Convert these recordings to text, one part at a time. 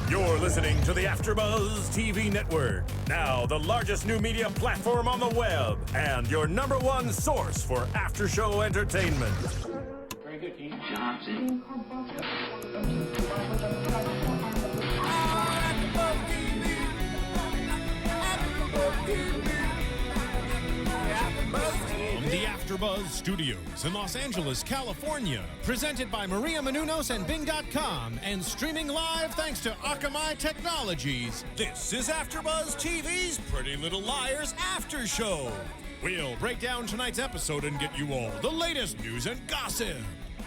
You're listening to the AfterBuzz TV network, now the largest new media platform on the web, and your #1 source for after-show entertainment. Very good, Dean Johnson. From the AfterBuzz Studios in Los Angeles, California, presented by Maria Menounos and Bing.com, and streaming live thanks to Akamai Technologies. This is AfterBuzz TV's Pretty Little Liars After Show. We'll break down tonight's episode and get you all the latest news and gossip.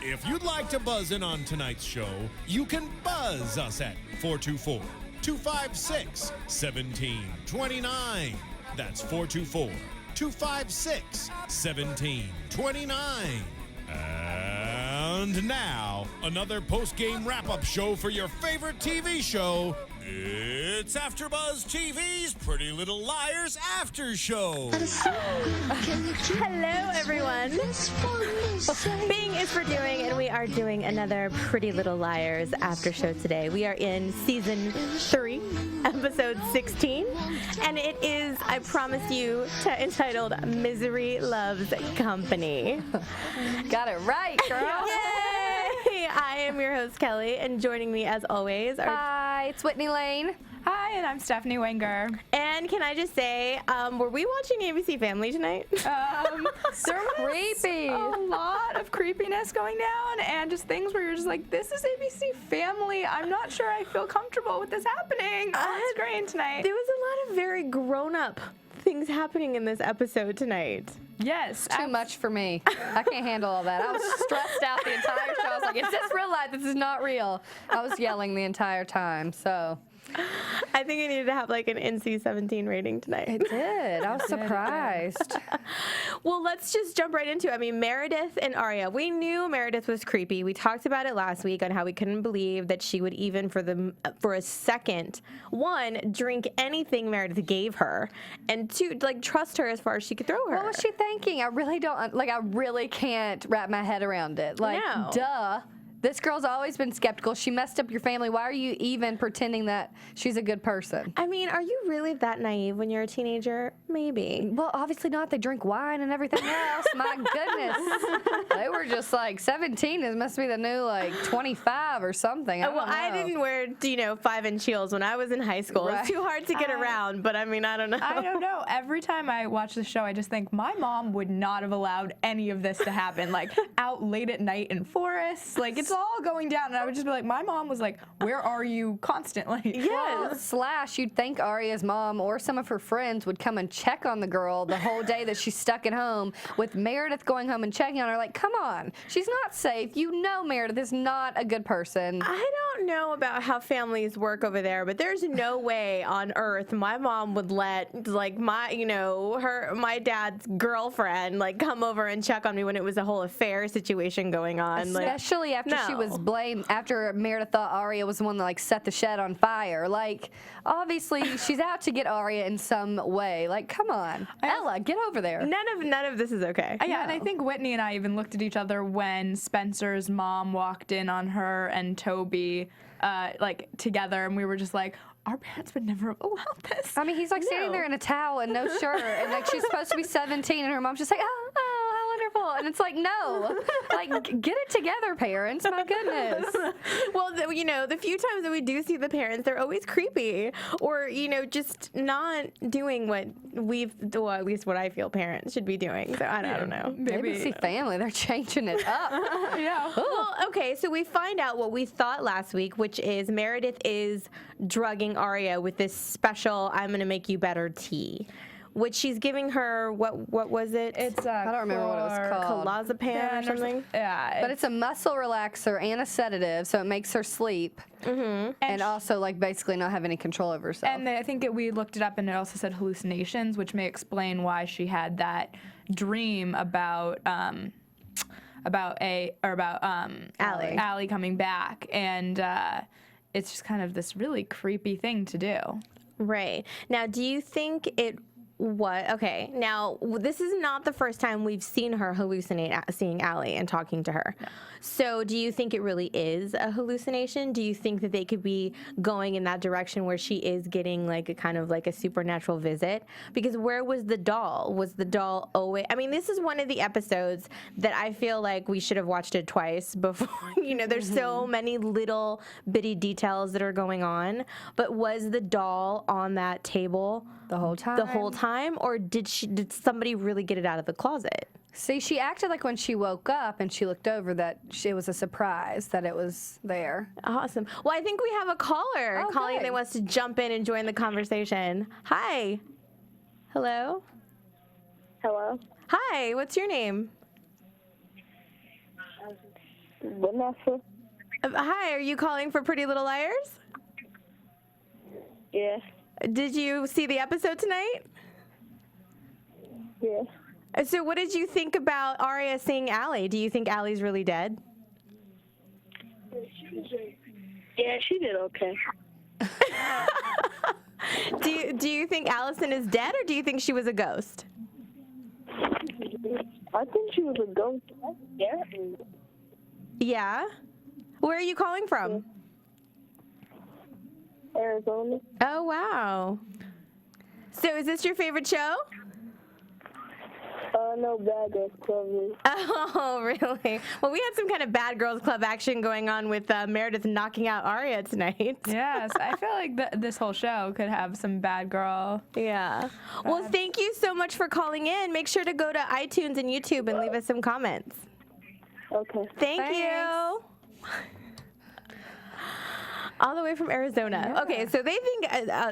If you'd like to buzz in on tonight's show, you can buzz us at 424-256-1729. That's 424-256-1729. And now, another post-game wrap-up show for your favorite TV show. It's AfterBuzz TV's Pretty Little Liars After Show. Hello, everyone. Bing is for doing, and we are doing another Pretty Little Liars After Show today. We are in Season 3, Episode 16, and it is, I promise you, entitled Misery Loves Company. Got it right, girl. Yay! I am your host, Kelly, and joining me, as always, are... Hi, it's Whitney Lane. Hi, and I'm Stephanie Wenger. And can I just say, were we watching ABC Family tonight? There was Creepy. a lot of creepiness going down, and just things where you're just like, this is ABC Family. I'm not sure I feel comfortable with this happening on screen tonight. There was a lot of very grown-up things happening in this episode tonight. Yes. Too much for me. I can't handle all that. I was stressed out the entire show. I was like, is this real life? This is not real. I was yelling the entire time, so... I think I needed to have like an NC-17 rating tonight. It did. I was surprised. Well, let's just jump right into it. I mean, Meredith and Aria. We knew Meredith was creepy. We talked about it last week on how we couldn't believe that she would even for a second, one, drink anything Meredith gave her, and two, like trust her as far as she could throw her. What was she thinking? I really don't, like, I really can't wrap my head around it. Like, No. duh. This girl's always been skeptical. She messed up your family. Why are you even pretending that she's a good person? I mean, are you really that naive when you're a teenager? Maybe. Well, obviously not. They drink wine and everything else. My goodness. They were just like 17. It must be the new like 25 or something. I didn't wear, 5-inch heels when I was in high school. Right. It's too hard to get around, but I mean, I don't know. I don't know. Every time I watch the show, I just think my mom would not have allowed any of this to happen. Like, out late at night in forests. Like, it's all going down. And I would just be like, my mom was like, where are you constantly? Yes. Slash, you'd think Aria's mom or some of her friends would come and check on the girl the whole day that she's stuck at home, with Meredith going home and checking on her. Like, come on. She's not safe. You know Meredith is not a good person. I don't know about how families work over there, but there's no way on earth my mom would let like my dad's girlfriend like come over and check on me when it was a whole affair situation going on. Especially after she was blamed, after Meredith thought Aria was the one that like set the shed on fire. Like, obviously she's out to get Aria in some way. Like, come on, Ella, get over there. None of this is okay. Yeah, and I think Whitney and I even looked at each other when Spencer's mom walked in on her and Toby together, and we were just like, our parents would never have allowed this. I mean, he's like standing there in a towel and no shirt, and like she's supposed to be 17, and her mom's just like, oh, how wonderful. And it's like, no, like, get it together, parents. My goodness. Well, the few times that we do see the parents, they're always creepy, or just not doing what at least what I feel parents should be doing. So I don't know. ABC Family, they're changing it up. Yeah. Well, okay, so we find out what we thought last week, which is Meredith is drugging Aria with this special "I'm gonna make you better" tea, which she's giving her. What was it? It's I don't remember what it was called. Clozapam or something. Yeah. But it's a muscle relaxer and a sedative, so it makes her sleep. Mm-hmm. And also, like, basically not have any control over herself. And I think we looked it up, and it also said hallucinations, which may explain why she had that dream about Allie coming back, and it's just kind of this really creepy thing to do. Right. Now, do you think it What? Okay. Now, this is not the first time we've seen her hallucinate seeing Allie and talking to her. No. So do you think it really is a hallucination? Do you think that they could be going in that direction where she is getting like a kind of like a supernatural visit? Because where was the doll? Was the doll always... I mean, this is one of the episodes that I feel like we should have watched it twice before. You know, there's so many little bitty details that are going on. But was the doll on that table the whole time? The whole time, or did somebody really get it out of the closet? See, she acted like when she woke up and she looked over that it was a surprise that it was there. Awesome. Well, I think we have a caller calling that wants to jump in and join the conversation. Hi. Hello. Hello. Hi. What's your name? Vanessa. Hi. Are you calling for Pretty Little Liars? Yeah. Did you see the episode tonight? Yeah. So what did you think about Aria seeing Allie? Do you think Allie's really dead? Yeah, she did okay. Do you think Alison is dead, or do you think she was a ghost? I think she was a ghost. Yeah. Yeah? Where are you calling from? Arizona. Oh, wow. So is this your favorite show? No, Bad Girls Club. Oh, really? Well, we had some kind of Bad Girls Club action going on with Meredith knocking out Aria tonight. Yes, I feel like this whole show could have some bad girl. Yeah. Well, thank you so much for calling in. Make sure to go to iTunes and YouTube and leave us some comments. Okay. Thank you. All the way from Arizona. Yeah. Okay, so they think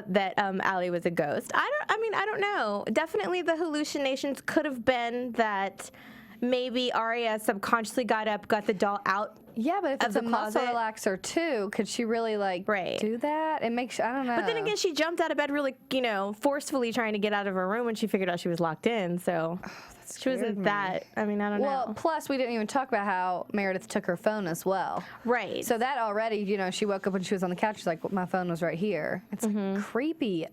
that Allie was a ghost. I don't know. Definitely the hallucinations could have been that maybe Aria subconsciously got up, got the doll out. Yeah, but if it's a muscle relaxer too, could she really do that? It makes, I don't know. But then again, she jumped out of bed really, forcefully trying to get out of her room when she figured out she was locked in. So she wasn't that. I mean, I don't know. Well, plus we didn't even talk about how Meredith took her phone as well. Right. So that already, she woke up when she was on the couch. She's like, well, my phone was right here. It's creepy.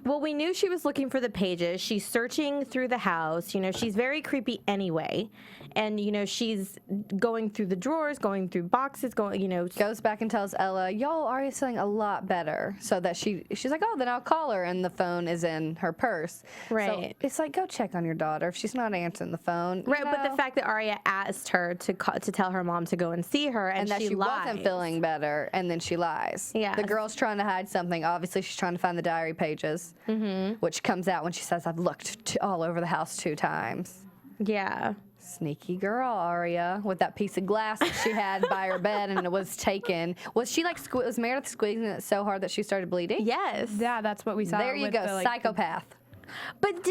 Well, we knew she was looking for the pages. She's searching through the house. She's very creepy anyway. And, she's going through the drawers, going through boxes, goes back and tells Ella, y'all, Aria's feeling a lot better. So that she's like, oh, then I'll call her. And the phone is in her purse. Right. So it's like, go check on your daughter if she's not answering the phone. Right, but the fact that Aria asked her to tell her mom to go and see her, and that she lies. wasn't feeling better, and then she lies. Yeah. The girl's trying to hide something. Obviously, she's trying to find the diary pages, which comes out when she says, I've looked all over the house 2 times. Yeah. Sneaky girl, Aria, with that piece of glass that she had by her bed, and it was taken. Was she was Meredith squeezing it so hard that she started bleeding? Yes. Yeah, that's what we saw. There you go, psychopath. But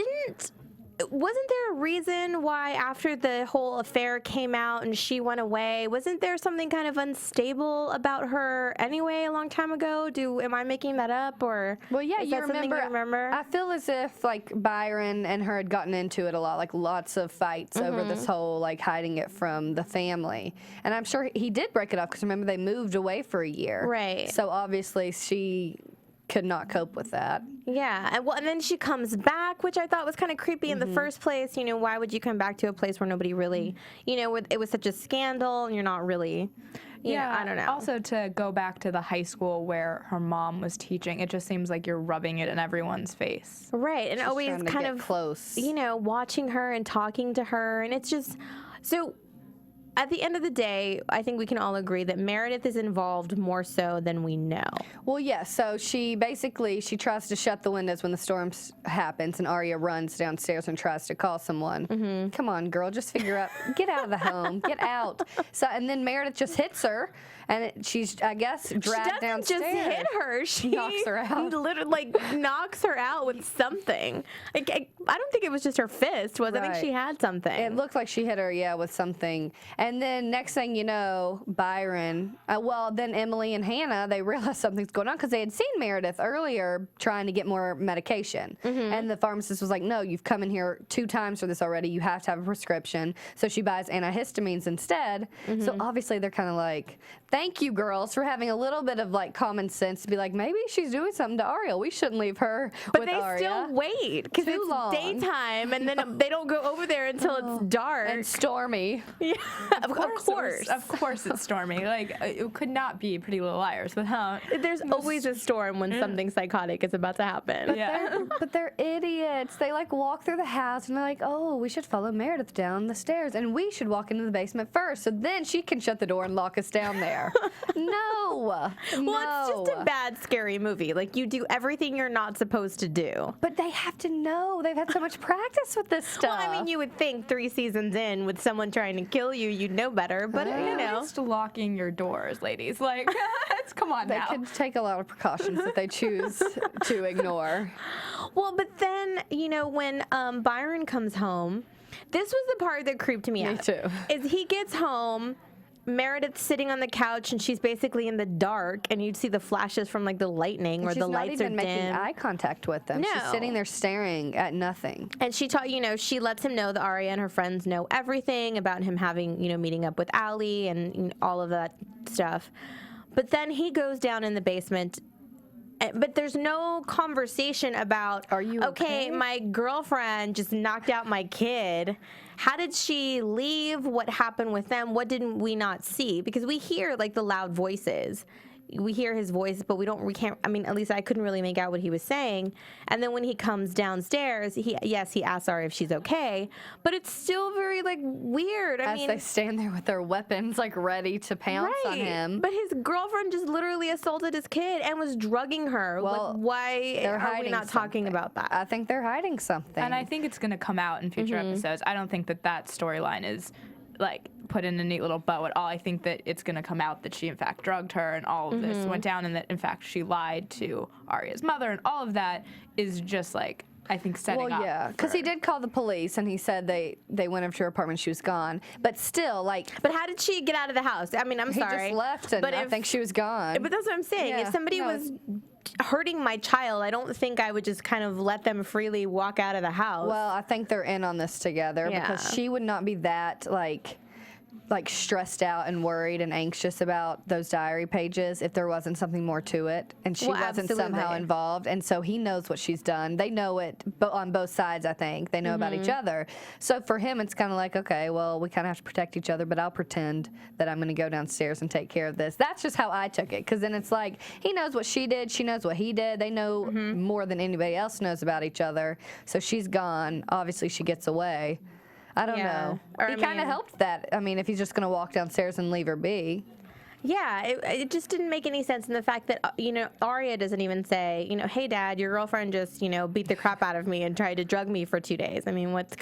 wasn't there a reason why after the whole affair came out and she went away, wasn't there something kind of unstable about her anyway a long time ago? Am I making that up, or is that something you remember? I feel as if Byron and her had gotten into it a lot, lots of fights over this whole hiding it from the family. And I'm sure he did break it off because remember they moved away for a year. Right. So obviously she could not cope with that. Yeah, and then she comes back, which I thought was kind of creepy in the first place. Why would you come back to a place where nobody really, it was such a scandal, and you're not really, I don't know. Also, to go back to the high school where her mom was teaching, it just seems like you're rubbing it in everyone's face. Right, and She's always kind of close. Watching her and talking to her, and it's just so. At the end of the day, I think we can all agree that Meredith is involved more so than we know. Well, yeah, so she tries to shut the windows when the storm happens, and Aria runs downstairs and tries to call someone. Come on, girl, just figure out, get out of the home, get out. So, and then Meredith just hits her, and she's, I guess, dragged downstairs. She doesn't just hit her. She knocks her out. Literally, knocks her out with something. I don't think it was just her fist, I think she had something. It looked like she hit her, with something. And then next thing you know, Byron, then Emily and Hanna, they realized something's going on because they had seen Meredith earlier trying to get more medication. And the pharmacist was like, no, you've come in here 2 times for this already. You have to have a prescription. So she buys antihistamines instead. So obviously they're kind of like, Thank you, girls, for having a little bit of like common sense to be like, maybe she's doing something to Aria. We shouldn't leave her with Aria. But they still wait because it's long. daytime, and then they don't go over there until it's dark and stormy. Yeah, of course. Of course, it's stormy. Like it could not be Pretty Little Liars without. There's always a storm when something psychotic is about to happen. But they're idiots. They like walk through the house and they're like, oh, we should follow Meredith down the stairs and we should walk into the basement first so then she can shut the door and lock us down there. No. Well, it's just a bad, scary movie. Like, you do everything you're not supposed to do. But they have to know. They've had so much practice with this stuff. Well, I mean, you would think 3 seasons in with someone trying to kill you, you'd know better. But, you know. Just locking your doors, ladies. Like, come on They now. could take a lot of precautions that they choose to ignore. Well, but then, you know, when Byron comes home, this was the part that creeped me out. Me too. Is he gets home, Meredith's sitting on the couch, and she's basically in the dark, and you'd see the flashes from, like, the lightning or the lights are dim. She's not even making eye contact with them. No. She's sitting there staring at nothing. And she taught, you know, she lets him know that Aria and her friends know everything about him having, you know, meeting up with Allie and all of that stuff. But then he goes down in the basement, but there's no conversation about, are you okay? My girlfriend just knocked out my kid. How did she leave? What happened with them? What didn't we not see? Because we hear, like, the loud voices. We hear his voice, but we can't, I mean, at least I couldn't really make out what he was saying. And then when he comes downstairs, he asks Aria if she's okay, but it's still very, like, weird. I mean, they stand there with their weapons, like, ready to pounce on him. But his girlfriend just literally assaulted his kid and was drugging her. Well, like, why are we not talking about that? I think they're hiding something. And I think it's going to come out in future episodes. I don't think that storyline is, like, put in a neat little bow at all. I think that it's going to come out that she, in fact, drugged her and all of this went down, and that, in fact, she lied to Aria's mother, and all of that is just, like, I think setting up. Well, yeah, because he did call the police, and he said they went up to her apartment, she was gone. But still, like... But how did she get out of the house? I mean, I'm sorry. He just left, and I think she was gone. But that's what I'm saying. If somebody was hurting my child, I don't think I would just kind of let them freely walk out of the house. Well, I think they're in on this together because she would not be that, like stressed out and worried and anxious about those diary pages if there wasn't something more to it, and she wasn't somehow involved. And so he knows what she's done. They know it on both sides. I think they know about each other. So for him, it's kind of like, okay, well, we kind of have to protect each other, but I'll pretend that I'm going to go downstairs and take care of this. That's just how I took it, because then it's like he knows what she did, she knows what he did. They know more than anybody else knows about each other. So she's gone. Obviously, she gets away. I don't know. He kind of helped that. I mean, if he's just going to walk downstairs and leave her be. Yeah, it just didn't make any sense in the fact that, you know, Aria doesn't even say, you know, hey, Dad, your girlfriend just, you know, beat the crap out of me and tried to drug me for 2 days. I mean, what's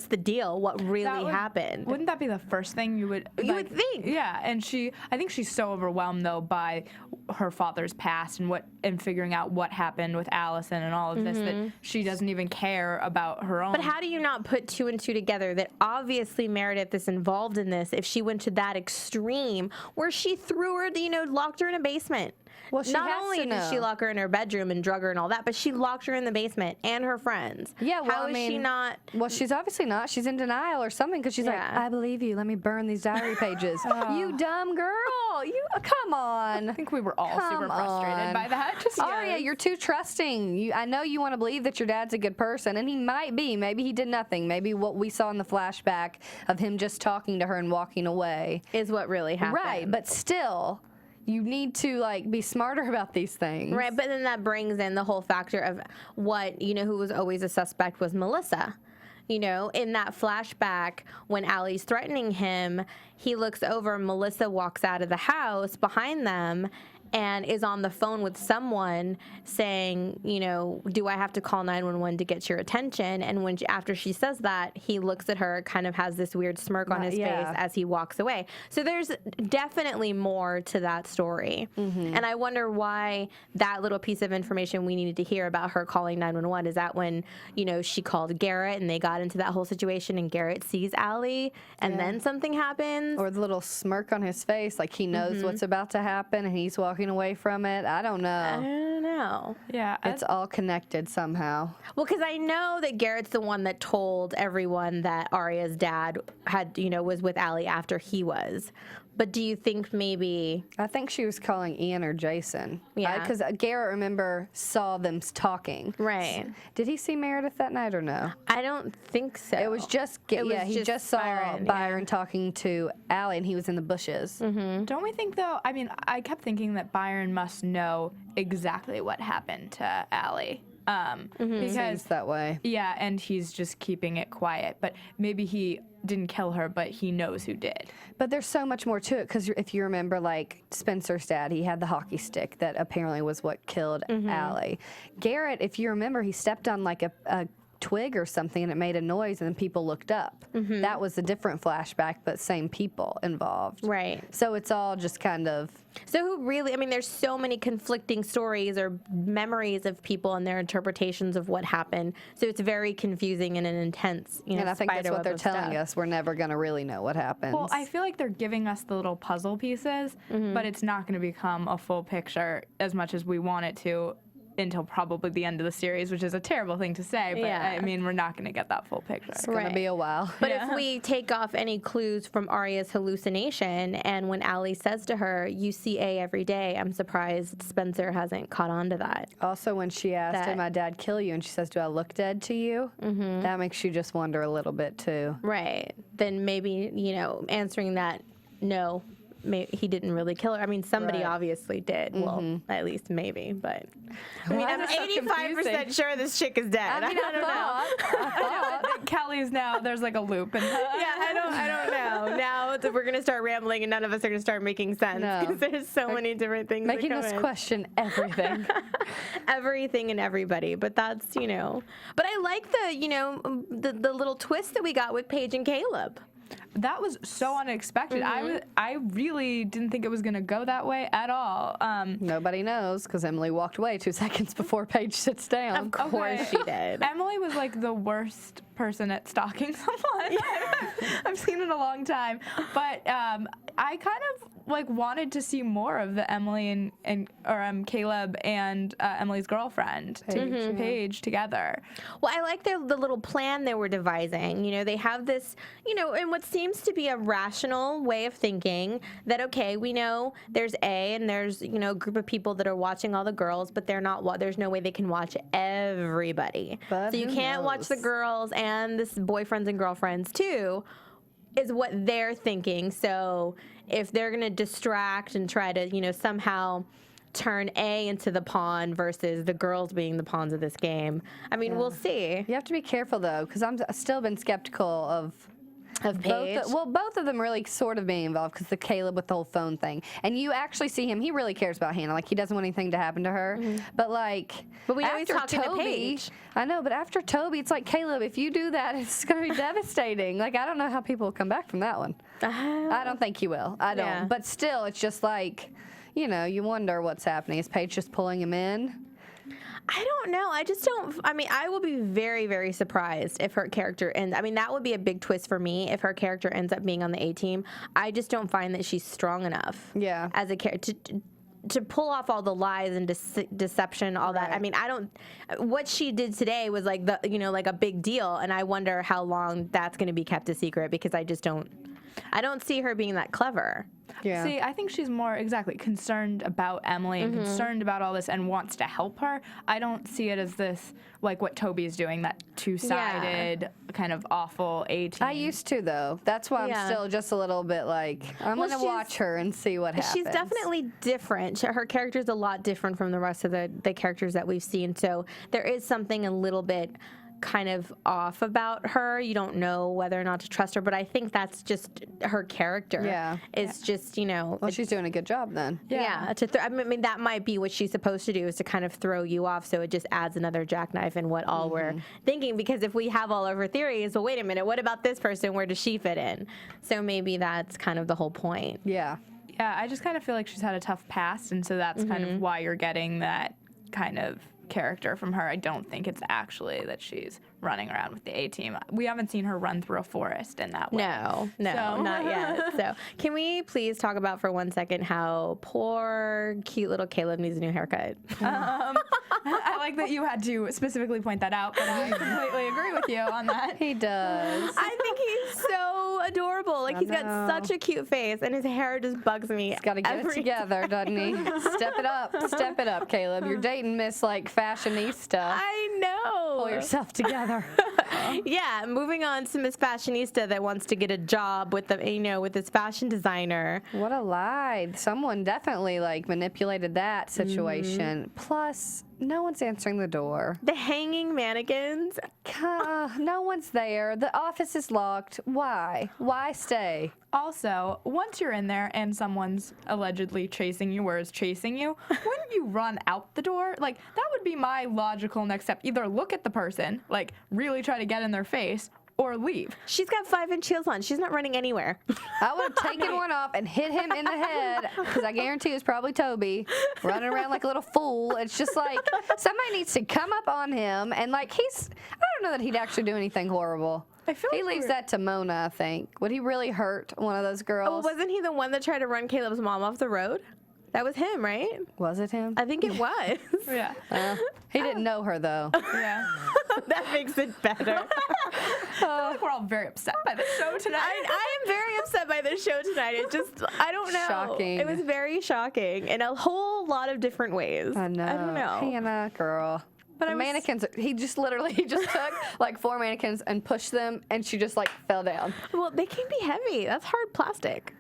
the deal? What really happened? Wouldn't that be the first thing you would... You would think. Yeah, and I think she's so overwhelmed, though, by her father's past and figuring out what happened with Alison and all of this, that she doesn't even care about her own. But how do you not put 2 and 2 together that obviously Meredith is involved in this if she went to that extreme where she threw her, you know, locked her in a basement? Well, she not has only to did know. she lock her in her bedroom and drug her and all that, but she locked her in the basement and her friends. Yeah, well, How I is mean, she not? Well, she's obviously not. She's in denial or something, because she's like, I believe you. Let me burn these diary pages. You dumb girl. You come on. I think we were all super frustrated by that. Just Aria, you're too trusting. I know you want to believe that your dad's a good person, and he might be. Maybe he did nothing. Maybe what we saw in the flashback of him just talking to her and walking away is what really happened. Right, but still, you need to, like, be smarter about these things. Right, but then that brings in the whole factor of what, you know, who was always a suspect was Melissa. You know, in that flashback, when Allie's threatening him, he looks over, Melissa walks out of the house behind them and is on the phone with someone saying, you know, do I have to call 911 to get your attention? And when after she says that, he looks at her, kind of has this weird smirk on his face as he walks away. So there's definitely more to that story. And I wonder why that little piece of information we needed to hear about her calling 911, is that when, you know, she called Garrett and they got into that whole situation and Garrett sees Allie and then something happens? Or the little smirk on his face, like he knows what's about to happen and he's walking away from it. I don't know. I don't know. Yeah. It's all connected somehow. Well, because I know that Garrett's the one that told everyone that Aria's dad had, you know, was with Allie after he was. But do you think maybe... I think she was calling Ian or Jason. Yeah. Because Garrett, remember, saw them talking. Right. Did he see Meredith that night or no? I don't think so. It was just, he just saw Byron talking to Allie, and he was in the bushes. Don't we think, though, I mean, I kept thinking that Byron must know exactly what happened to Allie. Because Seems that way. Yeah, and he's just keeping it quiet. But maybe he didn't kill her, but he knows who did. But there's so much more to it, because if you remember, like, Spencer's dad, he had the hockey stick that apparently was what killed Allie. Garrett, if you remember, he stepped on, like, a twig or something, and it made a noise, and then people looked up. That was a different flashback, but same people involved. Right. So it's all just kind of... So who really, I mean, there's so many conflicting stories or memories of people and their interpretations of what happened. So it's very confusing and an intense, and I think that's what they're telling stuff. us. We're never going to really know what happens. Well, I feel like they're giving us the little puzzle pieces, but it's not going to become a full picture as much as we want it to until probably the end of the series, which is a terrible thing to say, but I mean, we're not going to get that full picture. It's going to be a while. But if we take off any clues from Aria's hallucination, and when Allie says to her, "You see A every day," I'm surprised Spencer hasn't caught on to that. Also, when she asked, "Did my dad kill you?" and she says, "Do I look dead to you?" That makes you just wonder a little bit, too. Right. Then maybe, answering that, no, he didn't really kill her. I mean, somebody obviously did. Well, at least maybe, but I mean, I'm 85% sure this chick is dead. I don't know. I know. Kelly's now, there's like a loop. And I don't know. Now we're going to start rambling and none of us are going to start making sense because there's so many different things making that us come in. question everything. Everything and everybody. But that's, But I like the little twist that we got with Paige and Caleb. That was so unexpected. I really didn't think it was going to go that way at all. Nobody knows, because Emily walked away 2 seconds before Paige sits down. Of course she did. Emily was like the worst person at stalking someone I've seen in a long time. But I kind of wanted to see more of the Emily and Caleb and Emily's girlfriend, Paige, together. Well, I like the little plan they were devising. They have this, and what seems to be a rational way of thinking that, okay, we know there's A and there's, a group of people that are watching all the girls, but they're not, there's no way they can watch everybody. But so you can't watch the girls and the boyfriends and girlfriends too, is what they're thinking. So if they're going to distract and try to, somehow turn A into the pawn versus the girls being the pawns of this game, I mean, we'll see. You have to be careful, though, because I've still been skeptical of Paige. both of them really sort of being involved, because the Caleb with the whole phone thing. And you actually see him, he really cares about Hannah. Like, he doesn't want anything to happen to her. But we know he's talking to Toby, Paige. I know, but after Toby, it's like, Caleb, if you do that, it's going to be devastating. Like, I don't know how people will come back from that one. I don't think he will. I don't. Yeah. But still, it's just like, you wonder what's happening. Is Paige just pulling him in? I don't know. I just don't. I mean, I will be very, very surprised if her character ends. I mean, that would be a big twist for me if her character ends up being on the A team. I just don't find that she's strong enough. Yeah. As a character to pull off all the lies and deception, all that. I mean, I don't. What she did today was like like a big deal, and I wonder how long that's going to be kept a secret, because I just don't. I don't see her being that clever. Yeah. See, I think she's more concerned about Emily and concerned about all this and wants to help her. I don't see it as this, like what Toby's doing, that two-sided kind of awful A team. I used to, though. That's why I'm still just a little bit like, I'm going to watch her and see what happens. She's definitely different. Her character's a lot different from the rest of the characters that we've seen. So there is something a little bit kind of off about her. You don't know whether or not to trust her, but I think that's just her character. Yeah. It's just, Well, she's doing a good job then. Yeah. I mean, that might be what she's supposed to do, is to kind of throw you off, so it just adds another jackknife in what all we're thinking. Because if we have all of her theories, well, wait a minute, what about this person? Where does she fit in? So maybe that's kind of the whole point. Yeah. Yeah, I just kind of feel like she's had a tough past, and so that's kind of why you're getting that kind of character from her. I don't think it's actually that she's running around with the A team. We haven't seen her run through a forest in that way. No, not yet. So can we please talk about for 1 second how poor, cute little Caleb needs a new haircut? I like that you had to specifically point that out, but I completely agree with you on that. He does. I think he's so adorable. Like, he's got such a cute face, and his hair just bugs me. He's got to get it together, doesn't he? Step it up, Caleb. You're dating Miss, like, fashionista. I know. Pull yourself together. Yeah, moving on to Miss Fashionista that wants to get a job with with this fashion designer. What a lie. Someone definitely, like, manipulated that situation. Plus, no one's answering the door. The hanging mannequins. No one's there. The office is locked. Why? Why stay? Also, once you're in there and someone's allegedly chasing you or is chasing you, wouldn't you run out the door? Like, that would be my logical next step. Either look at the person, like, really try to get in their face, or leave. She's got 5-inch heels on. She's not running anywhere. I would have taken one off and hit him in the head, because I guarantee it's probably Toby running around like a little fool. It's just like somebody needs to come up on him, and like I don't know that he'd actually do anything horrible. I feel He like leaves that to Mona, I think. Would he really hurt one of those girls? Oh, wasn't he the one that tried to run Caleb's mom off the road? That was him, right? Was it him? I think it was. Yeah. He didn't know her, though. Yeah. That makes it better. I feel like we're all very upset by the show tonight. I am very upset by this show tonight. It just, I don't know. Shocking. It was very shocking in a whole lot of different ways. I know. I don't know. Hannah, girl. But the mannequins, he just took like 4 mannequins and pushed them, and she just like fell down. Well, they can be heavy. That's hard plastic.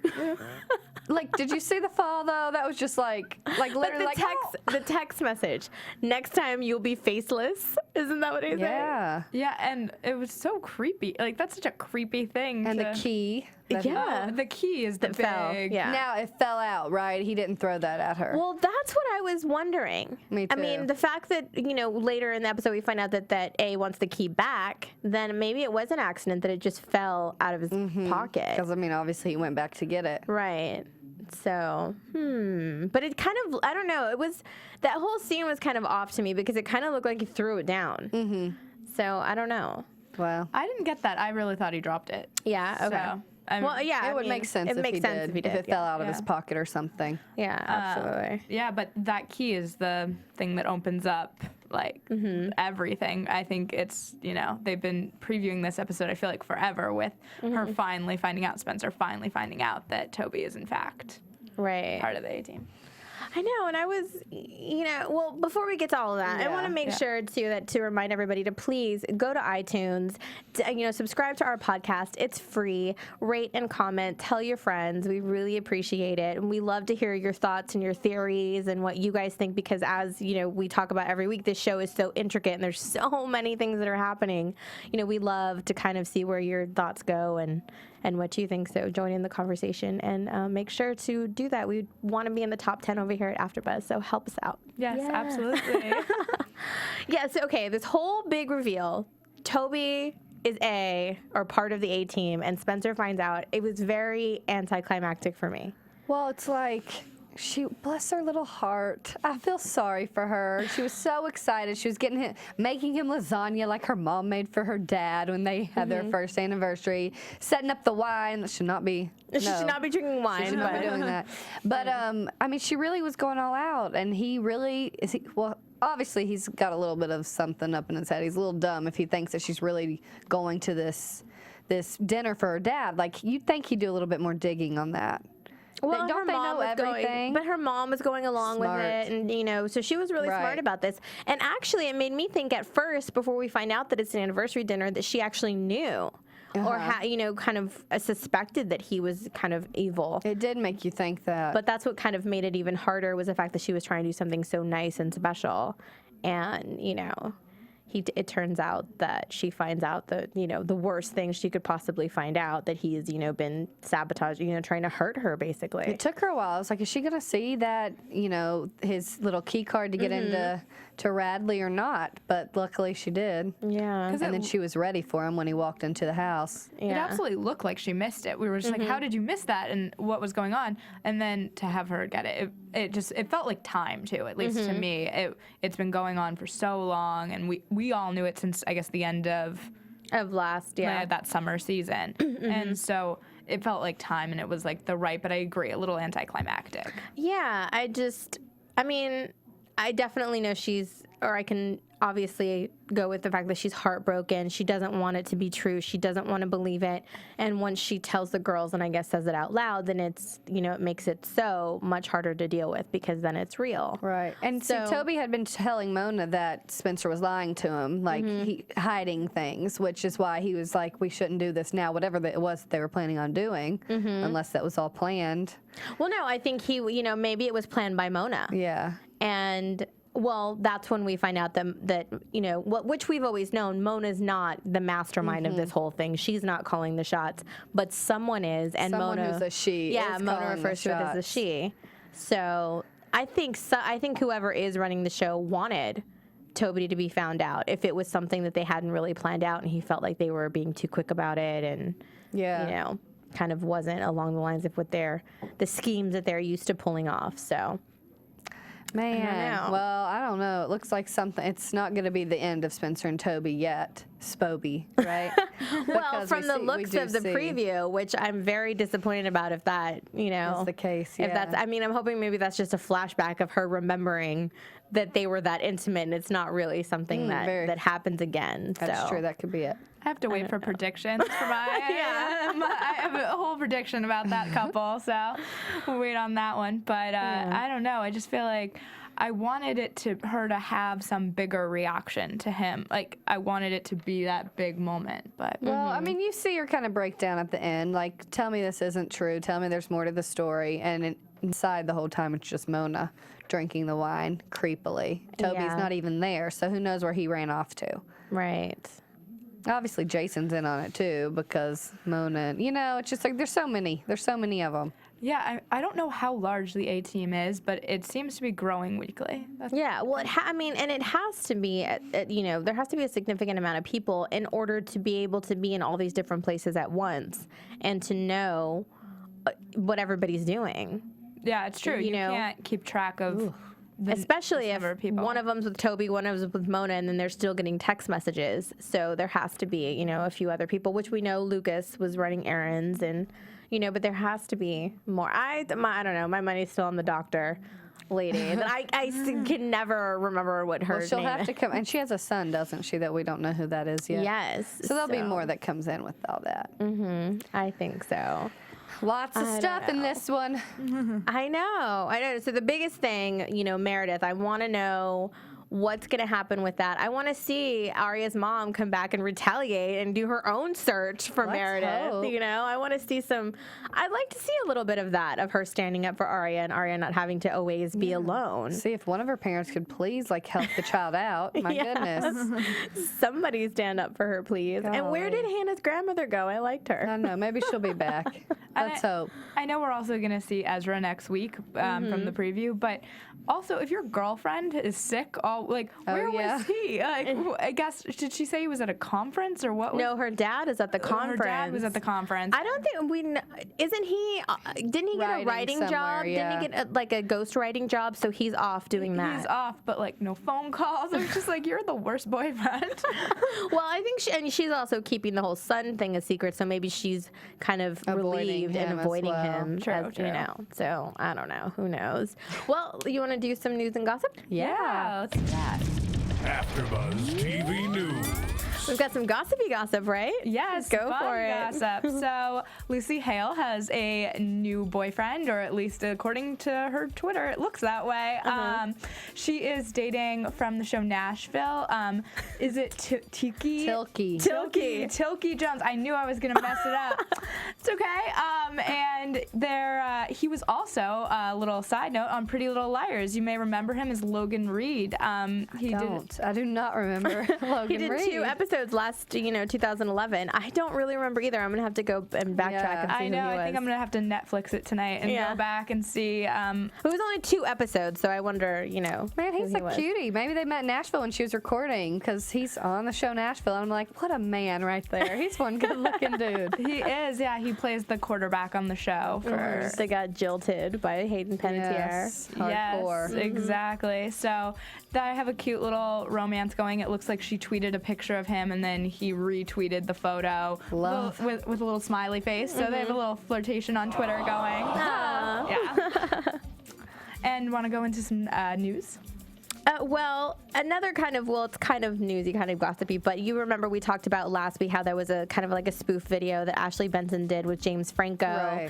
Like, did you see the fall though? That was just like literally But the text message. Next time you'll be faceless. Isn't that what he said? Yeah. Yeah, and it was so creepy. Like, that's such a creepy thing. And to... the key. Yeah. The key is the That fell, big. yeah. Now it fell out, right? He didn't throw that at her. Well, that's what I was wondering. Me I too. mean, the fact that, later in the episode we find out that A wants the key back, then maybe it was an accident that it just fell out of his pocket. Because I mean, obviously he went back to get it. Right. So, but it kind of, I don't know, that whole scene was kind of off to me because it kind of looked like he threw it down. Mm-hmm. So, I don't know. Wow. I didn't get that. I really thought he dropped it. Yeah, okay. So, I mean, Well, yeah, It would make sense if he did. if it fell out of his pocket or something. Yeah, absolutely. Yeah, but that key is the thing that opens up like everything. I think it's, they've been previewing this episode, I feel like forever, with her finally finding out, Spencer finally finding out that Toby is in fact Right. part of the A-team. I know, and I was, well, before we get to all of that, I want to make sure to remind everybody to please go to iTunes, subscribe to our podcast. It's free. Rate and comment. Tell your friends. We really appreciate it, and we love to hear your thoughts and your theories and what you guys think. Because as we talk about every week, this show is so intricate, and there's so many things that are happening. We love to kind of see where your thoughts go and what you think. So join in the conversation and make sure to do that. We want to be in the top 10 over here at AfterBuzz, so help us out. Yes, absolutely. Yes, okay, this whole big reveal, Toby is part of the A-team, and Spencer finds out. It was very anticlimactic for me. Well, it's like, bless her little heart. I feel sorry for her. She was so excited. She was making him lasagna like her mom made for her dad when they had their first anniversary, setting up the wine. She should not be drinking wine. She should not be doing that. But, I mean, she really was going all out, and obviously he's got a little bit of something up in his head. He's a little dumb if he thinks that she's really going to this dinner for her dad. Like, you'd think he'd do a little bit more digging on that. Well, don't they know everything? But her mom was going along with it, and so she was really smart about this. And actually, it made me think at first, before we find out that it's an anniversary dinner, that she actually knew, or kind of suspected that he was kind of evil. It did make you think that. But that's what kind of made it even harder, was the fact that she was trying to do something so nice and special, and it turns out that she finds out the worst thing she could possibly find out, that he's been sabotaging, trying to hurt her, basically. It took her a while. I was like, is she gonna see that his little key card to get into Radley or not? But luckily she did. Yeah. And then she was ready for him when he walked into the house. It absolutely looked like she missed it. We were just like, how did you miss that, and what was going on? And then to have her get it, it felt like time too, at least to me. It's been going on for so long, and we all knew it since, I guess, the end of last, that summer season. And so it felt like time, and it was like but I agree, a little anticlimactic. Yeah, I definitely know she's I can obviously go with the fact that she's heartbroken. She doesn't want it to be true. She doesn't want to believe it. And once she tells the girls, and I guess says it out loud, then it's, it makes it so much harder to deal with because then it's real. Right. And so Toby had been telling Mona that Spencer was lying to him, like hiding things, which is why he was like, we shouldn't do this now, whatever it was that they were planning on doing, unless that was all planned. Well, no, I think he, maybe it was planned by Mona. Yeah. And well, that's when we find out that which we've always known, Mona's not the mastermind of this whole thing. She's not calling the shots, but someone is, and Someone Mona, who's a she. Yeah, is Mona calling refers the to it as a shots. she. So I think whoever is running the show wanted Toby to be found out if it was something that they hadn't really planned out, and he felt like they were being too quick about it, and kind of wasn't along the lines of what the schemes that they're used to pulling off. So. Man, well, I don't know. It looks like something. It's not going to be the end of Spencer and Toby yet. Spoby, right? Well, from the looks of the preview, which I'm very disappointed about, if that, is the case. Yeah. If that's, I'm hoping maybe that's just a flashback of her remembering that they were that intimate, and it's not really something that happens again. That's true. That could be it. I have to wait for predictions for my. I have a whole prediction about that couple, so we'll wait on that one. But I don't know. I just feel like I wanted her to have some bigger reaction to him. Like, I wanted it to be that big moment. But well, you see her kind of break down at the end. Like, tell me this isn't true. Tell me there's more to the story. And inside the whole time, it's just Mona drinking the wine creepily. Toby's not even there, so who knows where he ran off to. Right. Obviously, Jason's in on it, too, because Mona, it's just like there's so many of them. Yeah, I don't know how large the A-team is, but it seems to be growing weekly. Well, and it has to be, there has to be a significant amount of people in order to be able to be in all these different places at once and to know what everybody's doing. Yeah, it's true. You can't keep track of... Especially if one of them's with Toby, one of them's with Mona, and then they're still getting text messages. So there has to be, a few other people, which we know Lucas was running errands, and, but there has to be more. I don't know. My money's still on the doctor lady. And I can never remember what her name is. She'll have to come, and she has a son, doesn't she, that we don't know who that is yet? Yes. So there'll be more that comes in with all that. I think so. Lots of stuff in this one. I know. So the biggest thing, Meredith, I want to know what's going to happen with that. I want to see Aria's mom come back and retaliate and do her own search for Meredith. Hope. I want to see I'd like to see a little bit of that, of her standing up for Aria and Aria not having to always be alone. See if one of her parents could please help the child out. My goodness. Somebody stand up for her, please. Golly. And where did Hannah's grandmother go? I liked her. I don't know. Maybe she'll be back. Let's hope. I know we're also going to see Ezra next week from the preview, but also if your girlfriend is sick, where was he? I guess, did she say he was at a conference or what? No, her dad is at the conference. Her dad was at the conference. I don't think isn't he, didn't he get a writing job? Yeah. Didn't he get a ghost writing job? So he's off doing that. He's off, but no phone calls. I'm just like, you're the worst boyfriend. Well, I think she's also keeping the whole son thing a secret, so maybe she's kind of relieved and avoiding him. True. So I don't know. Who knows? Well, you want to do some news and gossip? Yeah, let's do that. AfterBuzz TV News. We've got some gossipy gossip, right? Yes, go fun for it. Gossip. So Lucy Hale has a new boyfriend, or at least according to her Twitter, it looks that way. She is dating from the show Nashville. Is it Tilky? Tilky Jones. I knew I was gonna mess it up. It's okay. And he was also, a little side note, on Pretty Little Liars. You may remember him as Logan Reed. I do not remember Logan He did Reed. 2 episodes last, 2011. I don't really remember either. I'm gonna have to go and backtrack and see who he was. I think I'm gonna have to Netflix it tonight and go back and see. It was only 2 episodes, so I wonder, Man, he's a cutie. Maybe they met in Nashville when she was recording, because he's on the show Nashville. And I'm like, what a man right there. He's one good-looking dude. He is. Yeah, he plays the quarterback on the show. They got jilted by Hayden Panettiere. Yes, hardcore. Yes, exactly. So I have a cute little romance going. It looks like she tweeted a picture of him, and then he retweeted the photo with a little smiley face. So they have a little flirtation on Twitter going. Yeah. And want to go into some news? Well, another kind of, it's kind of newsy, kind of gossipy, but you remember we talked about last week how there was a kind of like a spoof video that Ashley Benson did with James Franco,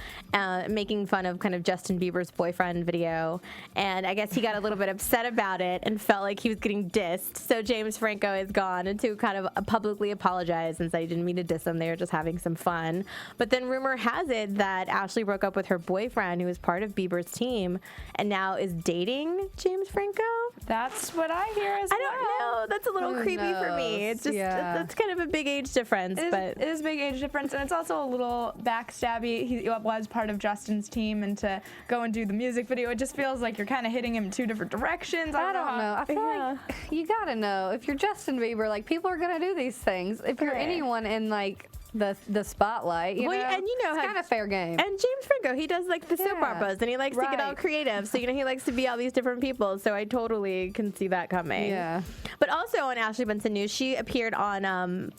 making fun of kind of Justin Bieber's boyfriend video. And I guess he got a little bit upset about it and felt like he was getting dissed. So James Franco is gone and to kind of publicly apologize and say he didn't mean to diss him. They were just having some fun. But then rumor has it that Ashley broke up with her boyfriend, who was part of Bieber's team, and now is dating James Franco. That's what I hear as well. I don't know. That's a little creepy for me. It's just that's kind of a big age difference. It is a big age difference, and it's also a little backstabby. He was part of Justin's team, and to go and do the music video, it just feels like you're kind of hitting him in two different directions. I don't know. I feel like you gotta know if you're Justin Bieber, like people are gonna do these things. If you're anyone in like the spotlight, you know, and you know, it's kind of fair game. And James Franco, he does like the soap operas, and he likes to get all creative. So he likes to be all these different people. So I totally can see that coming. Yeah. But also on Ashley Benson News, she appeared on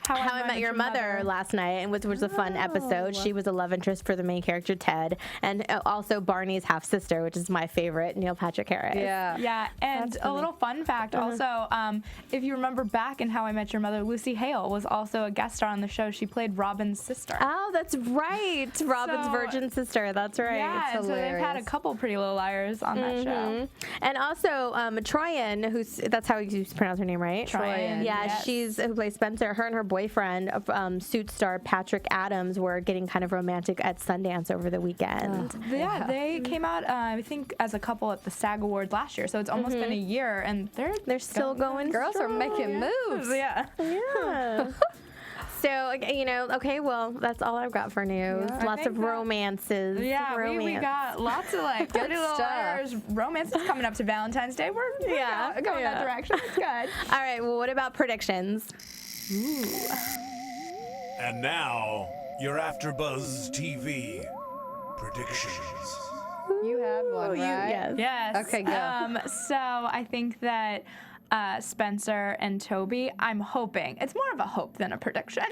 How I Met Your Mother last night, and which was a fun episode. She was a love interest for the main character, Ted, and also Barney's half-sister, which is my favorite, Neil Patrick Harris. Yeah, and a little fun fact also, if you remember back in How I Met Your Mother, Lucy Hale was also a guest star on the show. She played Robin's sister. Oh, that's right. Robin's virgin sister. That's right. Yeah, and so they've had a couple Pretty Little Liars on that show. And also, Troyan, that's how you pronounce her name, right? Troyan. Yeah, she's who plays Spencer. Her and her boyfriend, Suit star Patrick Adams, were getting kind of romantic at Sundance over the weekend. They came out, I think, as a couple at the SAG Awards last year, so it's almost been a year, and they're still going. Girls are making moves. Yeah. So, you know, okay, well, that's all I've got for news. Lots of romances. Yeah, we got lots of like Pretty Little Liars romances coming up to Valentine's Day. We're going that direction. It's good. All right, well, what about predictions? And now, your AfterBuzz TV predictions. You had one, right? Yes. Okay, go. So I think that Spencer and Toby, I'm hoping, it's more of a hope than a prediction,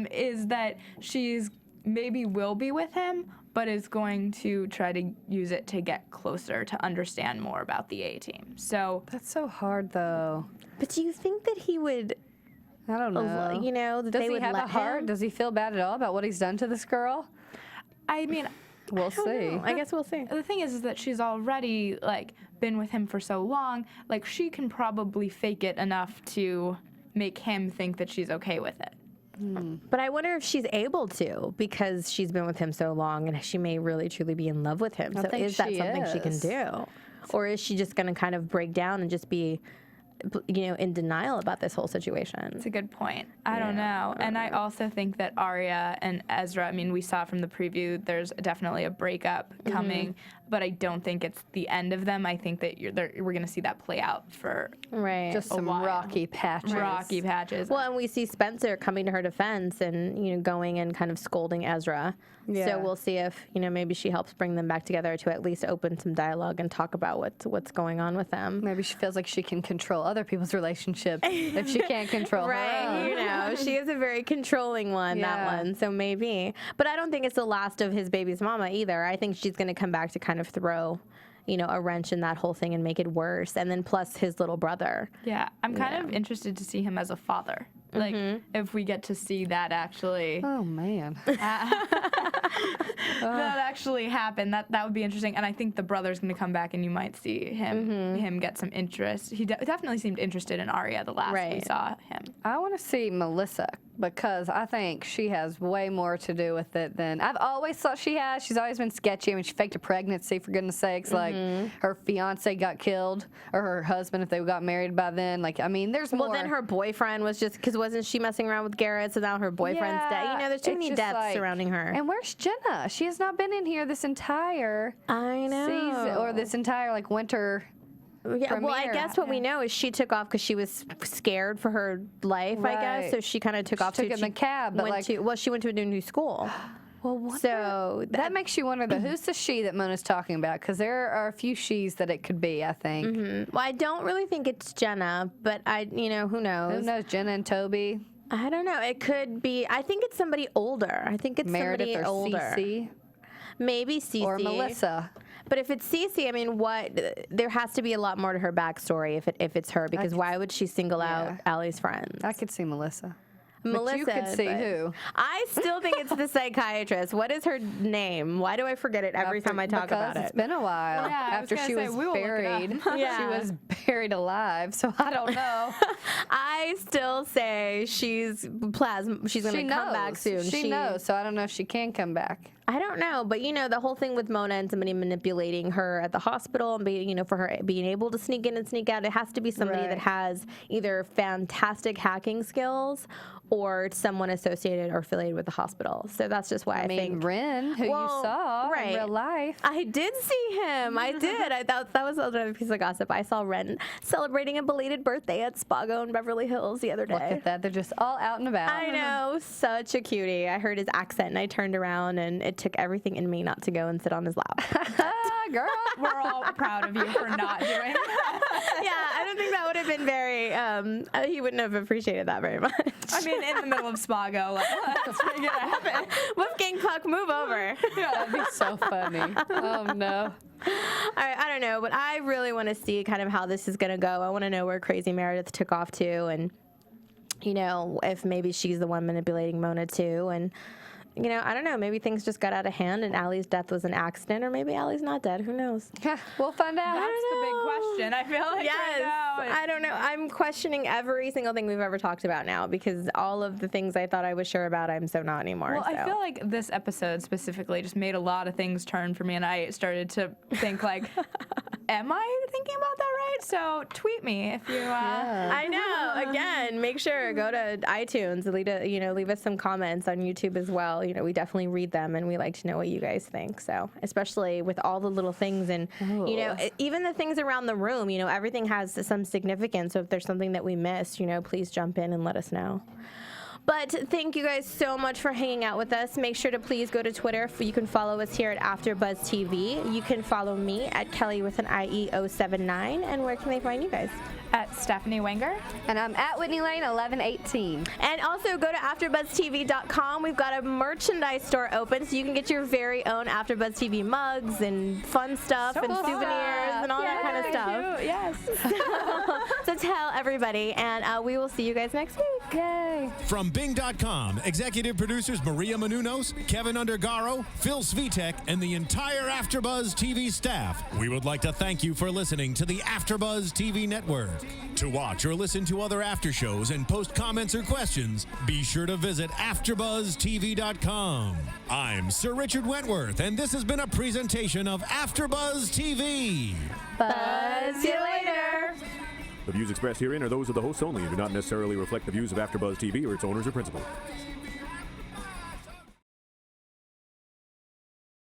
is that she's maybe will be with him, but is going to try to use it to get closer to understand more about the A-team. So that's so hard, though. But do you think that he would... I don't know. You know, that does they he would have let a heart? him? Does he feel bad at all about what he's done to this girl? I mean, we'll see. I guess we'll see. The thing is that she's already like been with him for so long. Like she can probably fake it enough to make him think that she's okay with it. But I wonder if she's able to, because she's been with him so long, and she may really truly be in love with him. So is that something she can do, or is she just going to kind of break down and just be, you know, in denial about this whole situation? It's a good point. I don't know. And I also think that Aria and Ezra, I mean, we saw from the preview, there's definitely a breakup coming, but I don't think it's the end of them. I think that we're going to see that play out for just some rocky patches. Rocky patches. Well, and we see Spencer coming to her defense and, you know, going and kind of scolding Ezra. Yeah. So we'll see if, you know, maybe she helps bring them back together to at least open some dialogue and talk about what's going on with them. Maybe she feels like she can control other people's relationships if she can't control her own. You know, she is a very controlling one, that one. So maybe. But I don't think it's the last of his baby's mama either. I think she's going to come back to kind of throw, you know, a wrench in that whole thing and make it worse. And then plus his little brother. Yeah, I'm kind of interested to see him as a father. Like, if we get to see that actually... Oh, man. that actually happen, that would be interesting. And I think the brother's going to come back and you might see him get some interest. He definitely seemed interested in Aria the last we saw him. I want to see Melissa, because I think she has way more to do with it than I've always thought she has. She's always been sketchy. I mean, she faked a pregnancy, for goodness sakes. Like, her fiance got killed, or her husband, if they got married by then. Like, I mean, there's more. Well, then her boyfriend was just, because wasn't she messing around with Garrett, so now her boyfriend's dead. You know, there's too many deaths surrounding her. And where's Jenna? She has not been in here this entire season, or this entire, like, winter. Yeah, well, I guess what we know is she took off because she was scared for her life, I guess. So she kind of took off. Took in the cab, but she went to a new school. Well, so that makes you wonder, who's the she that Mona's talking about? Because there are a few she's that it could be, I think. Well, I don't really think it's Jenna, but who knows? Who knows, Jenna and Toby? I don't know. It could be. I think it's somebody older. I think it's Meredith somebody or older. Cece. Maybe Cece. Or Melissa. But if it's Cece, I mean, there has to be a lot more to her backstory if it's her, because why would she single out Allie's friends? I could see Melissa. Melissa, but you could see who. I still think it's the psychiatrist. What is her name? Why do I forget it every time I talk about it? It's been a while. Yeah, after she was buried. Yeah. She was buried alive, so I don't know. I still say she's plasma. She's going to come back soon. She knows, so I don't know if she can come back. I don't know, but the whole thing with Mona and somebody manipulating her at the hospital and being, for her being able to sneak in and sneak out, it has to be somebody that has either fantastic hacking skills or someone associated or affiliated with the hospital. So that's just why I think Ren, who you saw in real life. I did see him. I did. I thought that was another piece of gossip. I saw Ren celebrating a belated birthday at Spago in Beverly Hills the other day. Look at that. They're just all out and about. I know. Such a cutie. I heard his accent and I turned around and it took everything in me not to go and sit on his lap. Girl, we're all proud of you for not doing that. Yeah, I don't think that would have been very, he wouldn't have appreciated that very much. I mean, in the middle of Spago, like, let's make it happen. Wolfgang Puck, move over. That'd be so funny. Oh, no. I don't know, but I really want to see kind of how this is going to go. I want to know where Crazy Meredith took off to, and, if maybe she's the one manipulating Mona too, and I don't know. Maybe things just got out of hand and Allie's death was an accident, or maybe Allie's not dead. Who knows? We'll find out. That's the big question. I feel like right now. I don't know. I'm questioning every single thing we've ever talked about now, because all of the things I thought I was sure about, I'm so not anymore. Well, I feel like this episode specifically just made a lot of things turn for me, and I started to think like, am I thinking about that right? So tweet me if you. I know. Again, make sure go to iTunes, leave us some comments on YouTube as well. We definitely read them, and we like to know what you guys think. So, especially with all the little things, and even the things around the room. Everything has some significance. So if there's something that we missed, please jump in and let us know. But thank you guys so much for hanging out with us. Make sure to please go to Twitter. You can follow us here at AfterBuzz TV. You can follow me at Kellie with an IE079. And where can they find you guys? At Stephanie Wenger. And I'm at Whitney Lane 1118. And also go to AfterBuzzTV.com. We've got a merchandise store open, so you can get your very own AfterBuzz TV mugs and fun stuff and souvenirs and all that kind of stuff. Cute. Yes. So tell everybody, and we will see you guys next week. Yay. From Bing.com, executive producers Maria Menounos, Kevin Undergaro, Phil Svitek, and the entire AfterBuzz TV staff, we would like to thank you for listening to the AfterBuzz TV network. To watch or listen to other after shows and post comments or questions, be sure to visit AfterBuzzTV.com. I'm Sir Richard Wentworth, and this has been a presentation of AfterBuzz TV. Buzz you later. The views expressed herein are those of the hosts only and do not necessarily reflect the views of AfterBuzz TV or its owners or principals.